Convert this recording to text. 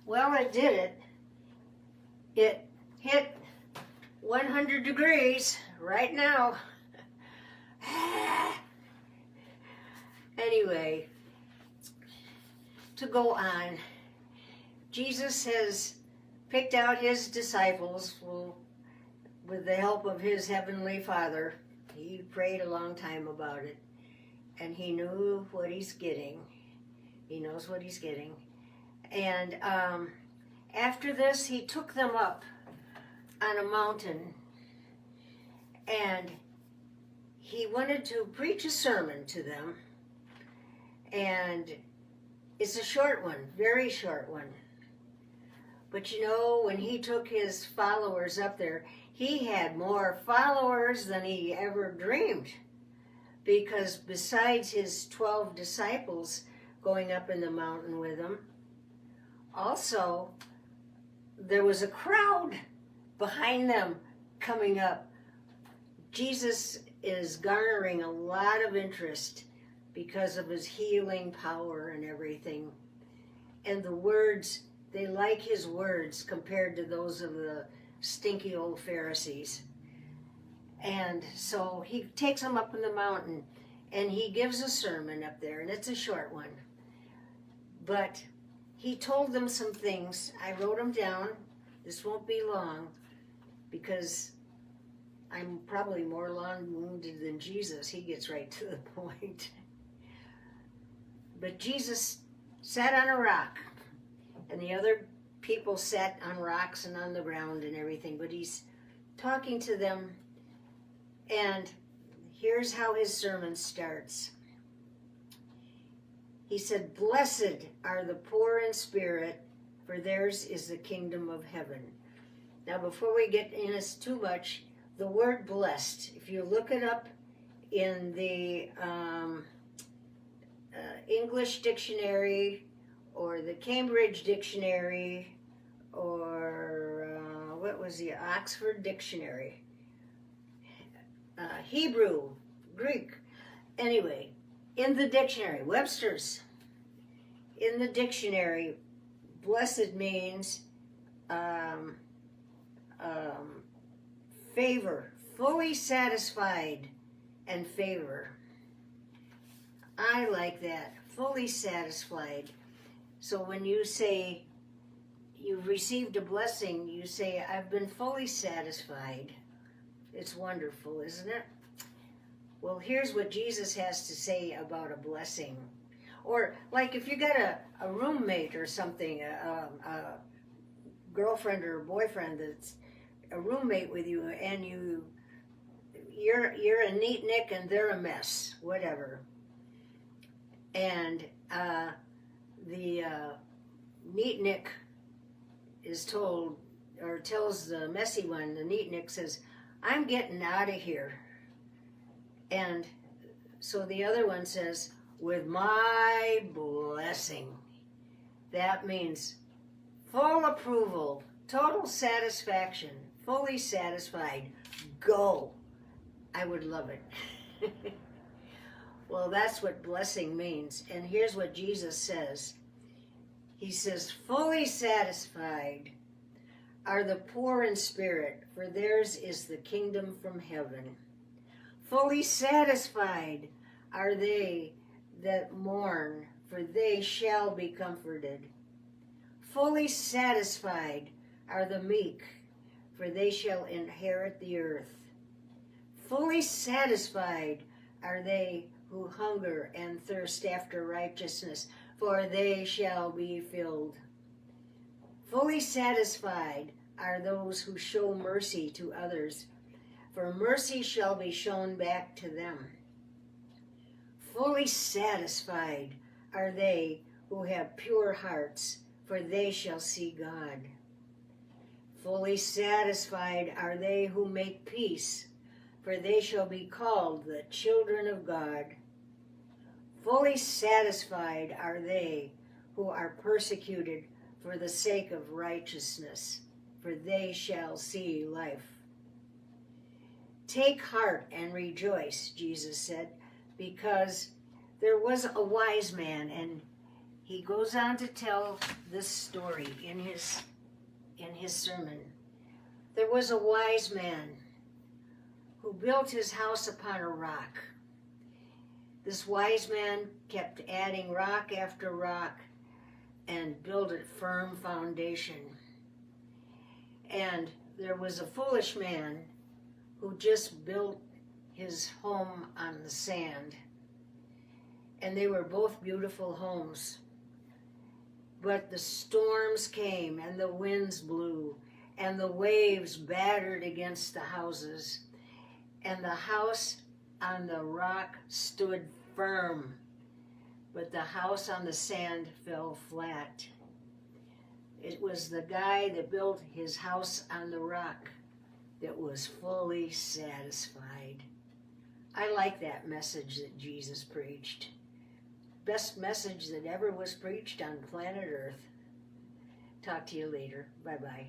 Well, it did it. It hit 100 degrees right now. Anyway, to go on, Jesus has picked out his disciples with the help of his heavenly Father. He prayed a long time about it, and he knew what he's getting. He knows what he's getting. And after this, he took them up on a mountain, and he wanted to preach a sermon to them. And it's a short one, very short one. But you know, when he took his followers up there, he had more followers than he ever dreamed. Because besides his 12 disciples going up in the mountain with him, also there was a crowd behind them coming up. Jesus is garnering a lot of interest because of his healing power and everything. And the words, they like his words compared to those of the stinky old Pharisees. And so he takes them up in the mountain and he gives a sermon up there, and it's a short one. But he told them some things. I wrote them down. This won't be long because I'm probably more long-winded than Jesus. He gets right to the point. But Jesus sat on a rock, and the other people sat on rocks and on the ground and everything, but he's talking to them, and here's how his sermon starts. He said, "Blessed are the poor in spirit, for theirs is the kingdom of heaven." Now, before we get in this too much, the word blessed, if you look it up in the English dictionary or the Cambridge dictionary or what was the Oxford dictionary, Hebrew, Greek, anyway, in the dictionary, Webster's, in the dictionary, blessed means favor, fully satisfied and favor. I like that, fully satisfied. So when you say you've received a blessing, you say, I've been fully satisfied. It's wonderful, isn't it? Well, here's what Jesus has to say about a blessing. Or like if you got a roommate or something, a girlfriend or a boyfriend that's a roommate with you, and you're a neatnik and they're a mess, whatever. And the neatnik is told, or tells the messy one, the neatnik says, "I'm getting out of here." And so the other one says, "With my blessing." That means full approval, total satisfaction, fully satisfied. Go. I would love it. Well, that's what blessing means. And here's what Jesus says. He says, "Fully satisfied are the poor in spirit, for theirs is the kingdom from heaven. Fully satisfied are they that mourn, for they shall be comforted. Fully satisfied are the meek, for they shall inherit the earth. Fully satisfied are they who hunger and thirst after righteousness, for they shall be filled. Fully satisfied are those who show mercy to others, for mercy shall be shown back to them. Fully satisfied are they who have pure hearts, for they shall see God. Fully satisfied are they who make peace, for they shall be called the children of God. Fully satisfied are they who are persecuted for the sake of righteousness, for they shall see life. Take heart and rejoice, Jesus said, because there was a wise man, and he goes on to tell this story in his sermon. There was a wise man who built his house upon a rock. This wise man kept adding rock after rock and built a firm foundation. And there was a foolish man who just built his home on the sand. And they were both beautiful homes. But the storms came and the winds blew and the waves battered against the houses. And the house on the rock stood firm, but the house on the sand fell flat. It was the guy that built his house on the rock that was fully satisfied. I like that message that Jesus preached. Best message that ever was preached on planet Earth. Talk to you later. Bye-bye.